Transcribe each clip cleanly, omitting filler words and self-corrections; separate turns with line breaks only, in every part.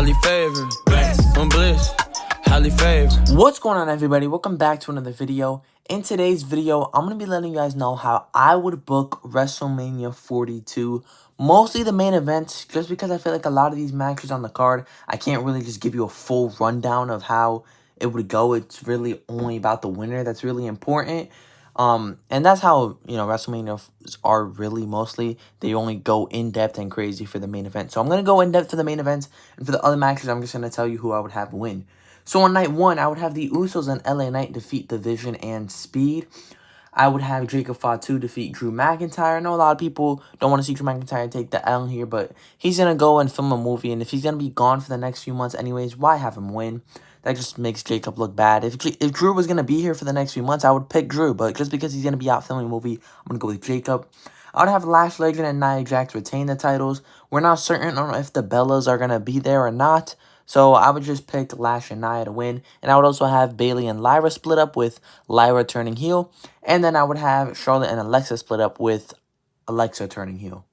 highly favored, blessed, I'm blessed, highly favored.
What's going on, everybody? Welcome back to another video. In today's video, I'm going to be letting you guys know how I would book WrestleMania 42. Mostly the main events, just because I feel like a lot of these matches on the card, I can't really just give you a full rundown of how it would go. It's really only about the winner that's really important. And that's how, WrestleMania are really mostly. They only go in-depth and crazy for the main event. So I'm going to go in-depth for the main events, and for the other matches, I'm just going to tell you who I would have win. So on night one, I would have the Usos and LA Knight defeat The Vision and Speed. I would have Jacob Fatu defeat Drew McIntyre. I know a lot of people don't want to see Drew McIntyre take the L here, but he's going to go and film a movie, and if he's going to be gone for the next few months anyways, why have him win? That just makes Jacob look bad. If Drew was going to be here for the next few months, I would pick Drew, but just because he's going to be out filming a movie, I'm going to go with Jacob. I would have Lash Legend and Nia Jax retain the titles. We're not certain on if the Bellas are going to be there or not, so I would just pick Lash and Nia to win. And I would also have Bayley and Lyra split up with Lyra turning heel. And then I would have Charlotte and Alexa split up with Alexa turning heel.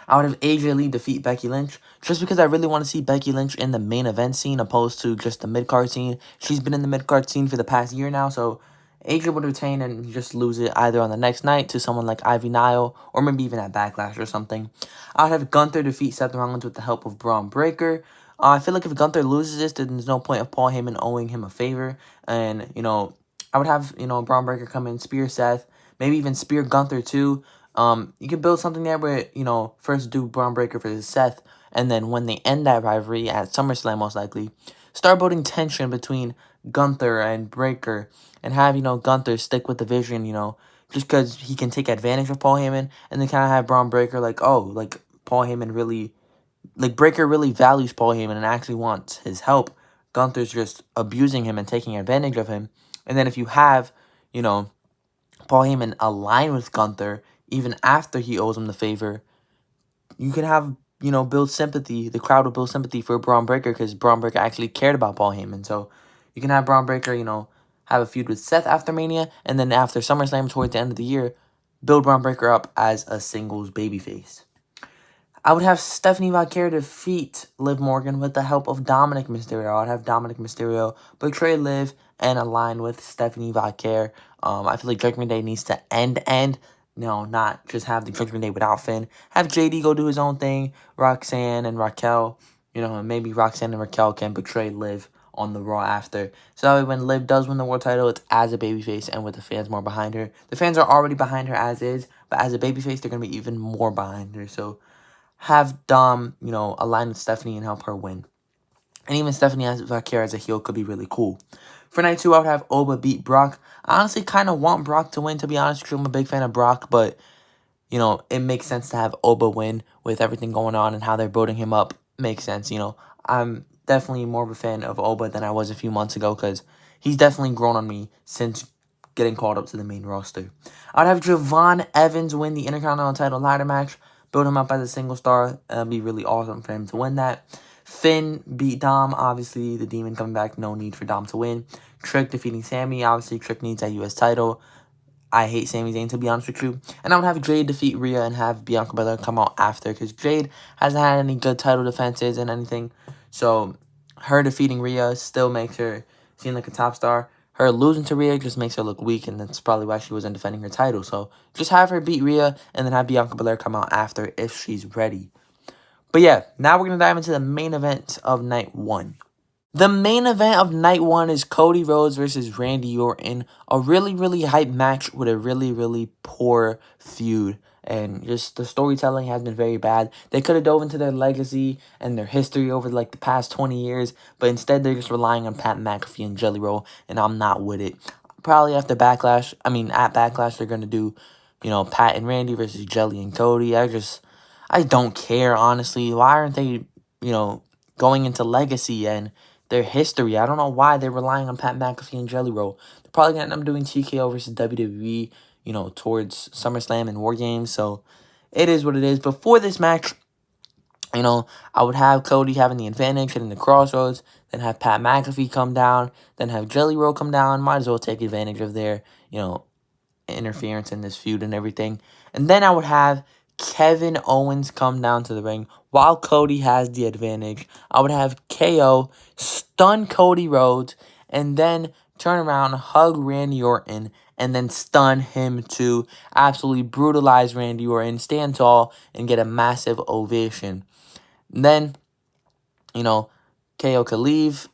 I would have AJ Lee defeat Becky Lynch, just because I really want to see Becky Lynch in the main event scene opposed to just the mid-card scene. She's been in the mid-card scene for the past year now, so AJ would retain and just lose it either on the next night to someone like Ivy Nile, or maybe even at Backlash or something. I would have Gunther defeat Seth Rollins with the help of Braun Breaker. I feel like if Gunther loses this, then there's no point of Paul Heyman owing him a favor. And, I would have, Braun Breaker come in, spear Seth, maybe even spear Gunther too. You could build something there where, first do Braun Breaker for Seth, and then when they end that rivalry at SummerSlam most likely, start building tension between Gunther and Breaker, and have, Gunther stick with the Vision, just because he can take advantage of Paul Heyman, and then kind of have Braun Breaker like, oh, like, Paul Heyman really, like, Breaker really values Paul Heyman and actually wants his help. Gunther's just abusing him and taking advantage of him. And then if you have, Paul Heyman align with Gunther, even after he owes him the favor, you can have, build sympathy. The crowd will build sympathy for Braun Breaker because Braun Breaker actually cared about Paul Heyman. So you can have Braun Breaker, have a feud with Seth after Mania, and then after SummerSlam towards the end of the year, build Braun Breaker up as a singles babyface. I would have Stephanie Valkyrie defeat Liv Morgan with the help of Dominic Mysterio. I would have Dominic Mysterio betray Liv and align with Stephanie Valkyrie. I feel like Judgment Day needs to end. Not just have the Judgment Day without Finn. Have JD go do his own thing. Roxanne and Raquel, maybe Roxanne and Raquel can betray Liv on the Raw after. So that way when Liv does win the world title, it's as a babyface and with the fans more behind her. The fans are already behind her as is, but as a babyface, they're going to be even more behind her. So have Dom, align with Stephanie and help her win. And even Stephanie as Valkyrie as a heel could be really cool. For night 2, I would have Oba beat Brock. I honestly kind of want Brock to win, to be honest with you. I'm a big fan of Brock, but, it makes sense to have Oba win with everything going on and how they're building him up. Makes sense, I'm definitely more of a fan of Oba than I was a few months ago because he's definitely grown on me since getting called up to the main roster. I would have Javon Evans win the Intercontinental title ladder match. Build him up as a single star. That'd be really awesome for him to win that. Finn beat Dom. Obviously, the Demon coming back. No need for Dom to win. Trick defeating Sammy. Obviously, Trick needs that U.S. title. I hate Sami Zayn, to be honest with you. And I would have Jade defeat Rhea and have Bianca Belair come out after, because Jade hasn't had any good title defenses and anything. So her defeating Rhea still makes her seem like a top star. Her losing to Rhea just makes her look weak, and that's probably why she wasn't defending her title. So just have her beat Rhea, and then have Bianca Belair come out after if she's ready. But yeah, now we're going to dive into the main event of night 1. The main event of night 1 is Cody Rhodes versus Randy Orton. A really, really hype match with a really, really poor feud. And just the storytelling has been very bad. They could have dove into their legacy and their history over like the past 20 years. But instead, they're just relying on Pat McAfee and Jelly Roll. And I'm not with it. Probably after Backlash. At Backlash, they're going to do, Pat and Randy versus Jelly and Cody. I don't care, honestly. Why aren't they, going into legacy and their history? I don't know why they're relying on Pat McAfee and Jelly Roll. They're probably going to end up doing TKO versus WWE, towards SummerSlam and War Games. So it is what it is. Before this match, I would have Cody having the advantage, hitting the crossroads, then have Pat McAfee come down, then have Jelly Roll come down. Might as well take advantage of their, interference in this feud and everything. And then I would have Kevin Owens come down to the ring while Cody has the advantage. I would have KO stun Cody Rhodes and then turn around, hug Randy Orton, and then stun him to absolutely brutalize Randy Orton, stand tall, and get a massive ovation. And then, KO could leave,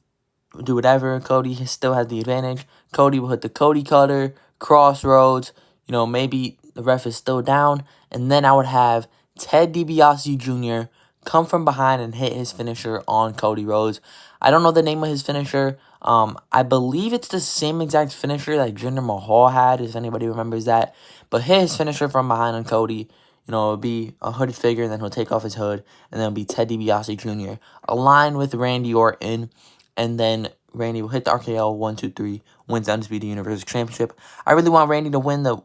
do whatever. Cody still has the advantage. Cody will hit the Cody Cutter, Crossroads. Maybe the ref is still down. And then I would have Ted DiBiase Jr. come from behind and hit his finisher on Cody Rhodes. I don't know the name of his finisher. I believe it's the same exact finisher that Jinder Mahal had, if anybody remembers that. But hit his finisher from behind on Cody. It'll be a hooded figure, and then he'll take off his hood, and then it'll be Ted DiBiase Jr. aligned with Randy Orton, and then Randy will hit the RKO 1, 2, 3, wins the Undisputed Universal Championship. I really want Randy to win the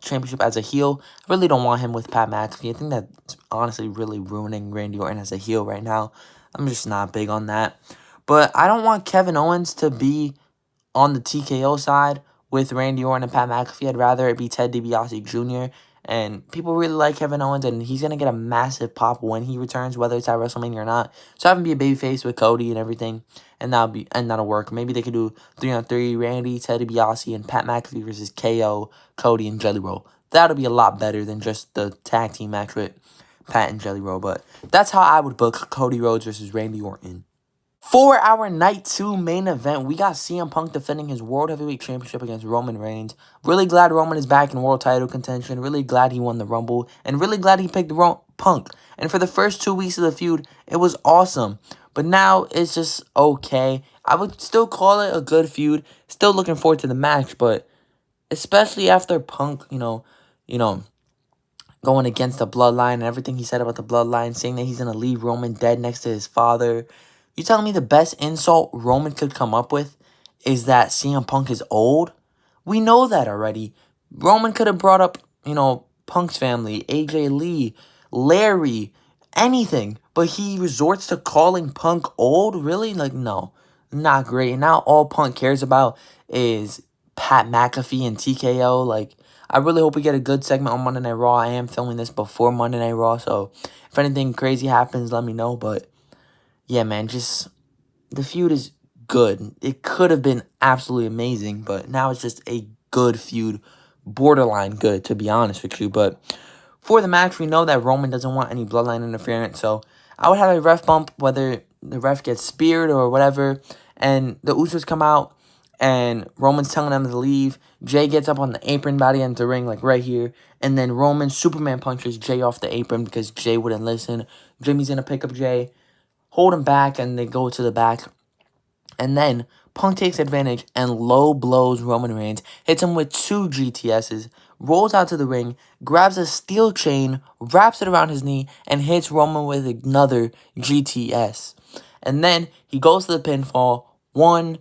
championship as a heel. I really don't want him with Pat McAfee. I think that's honestly really ruining Randy Orton as a heel right now. I'm just not big on that. But I don't want Kevin Owens to be on the TKO side with Randy Orton and Pat McAfee. I'd rather it be Ted DiBiase Jr. And people really like Kevin Owens, and he's going to get a massive pop when he returns, whether it's at WrestleMania or not. So have him be a babyface with Cody and everything, and that'll work. Maybe they could do 3-on-3, Randy, Ted DiBiase, and Pat McAfee versus KO, Cody, and Jelly Roll. That'll be a lot better than just the tag team match with Pat and Jelly Roll. But that's how I would book Cody Rhodes versus Randy Orton. For our Night 2 main event, we got CM Punk defending his World Heavyweight Championship against Roman Reigns. Really glad Roman is back in world title contention. Really glad he won the Rumble. And really glad he picked Punk. And for the first 2 weeks of the feud, it was awesome. But now, it's just okay. I would still call it a good feud. Still looking forward to the match, but especially after Punk, going against the bloodline and everything he said about the bloodline, saying that he's going to leave Roman dead next to his father. You telling me the best insult Roman could come up with is that CM Punk is old? We know that already. Roman could have brought up, Punk's family, AJ Lee, Larry, anything. But he resorts to calling Punk old? Really? No. Not great. And now all Punk cares about is Pat McAfee and TKO. I really hope we get a good segment on Monday Night Raw. I am filming this before Monday Night Raw, so if anything crazy happens, let me know. But yeah, man, just the feud is good. It could have been absolutely amazing, but now it's just a good feud. Borderline good, to be honest with you. But for the match, we know that Roman doesn't want any bloodline interference, so I would have a ref bump, whether the ref gets speared or whatever, and the Usos come out, and Roman's telling them to leave. Jay gets up on the apron by the end of the ring, right here, and then Roman Superman punches Jay off the apron because Jay wouldn't listen. Jimmy's going to pick up Jay, hold him back, and they go to the back. And then Punk takes advantage and low blows Roman Reigns, hits him with 2 GTSs, rolls out to the ring, grabs a steel chain, wraps it around his knee, and hits Roman with another GTS. And then he goes to the pinfall. 1,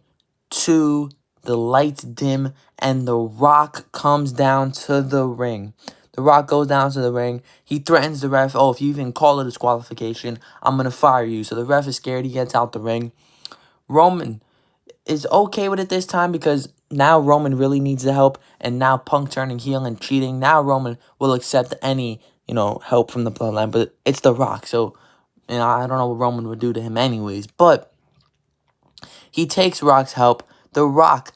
2, the lights dim, and The Rock comes down to the ring. The Rock goes down to the ring. He threatens the ref. Oh, if you even call it a disqualification, I'm going to fire you. So the ref is scared. He gets out the ring. Roman is okay with it this time because now Roman really needs the help. And now Punk turning heel and cheating. Now Roman will accept any, help from the bloodline. But it's The Rock. So, I don't know what Roman would do to him anyways. But he takes Rock's help. The Rock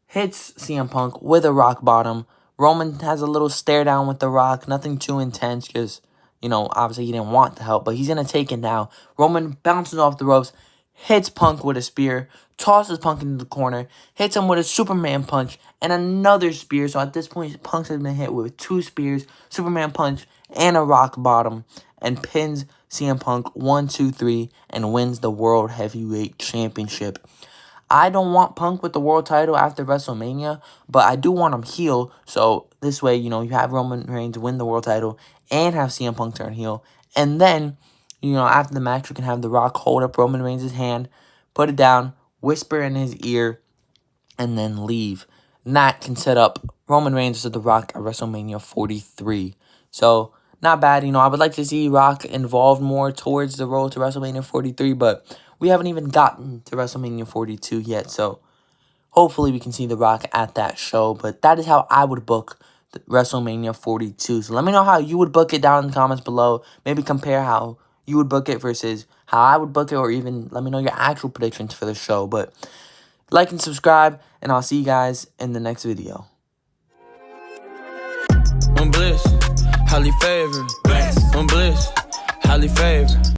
hits CM Punk with a rock bottom. Roman has a little stare down with The Rock. Nothing too intense because, obviously he didn't want the help. But he's going to take it now. Roman bounces off the ropes, hits Punk with a spear, tosses Punk into the corner, hits him with a Superman punch, and another spear. So at this point, Punk has been hit with 2 spears, Superman punch, and a rock bottom, and pins CM Punk 1, 2, 3, and wins the World Heavyweight Championship. I don't want Punk with the world title after WrestleMania, but I do want him heel. So this way, you have Roman Reigns win the world title and have CM Punk turn heel. And then, after the match, you can have The Rock hold up Roman Reigns' hand, put it down, whisper in his ear, and then leave. And that can set up Roman Reigns to The Rock at WrestleMania 43. So, not bad. I would like to see Rock involved more towards the road to WrestleMania 43, but we haven't even gotten to WrestleMania 42 yet, so hopefully we can see The Rock at that show. But that is how I would book WrestleMania 42. So let me know how you would book it down in the comments below. Maybe compare how you would book it versus how I would book it, or even let me know your actual predictions for the show. But like and subscribe, and I'll see you guys in the next video.
I'm bliss, highly favored. I'm bliss, highly favored.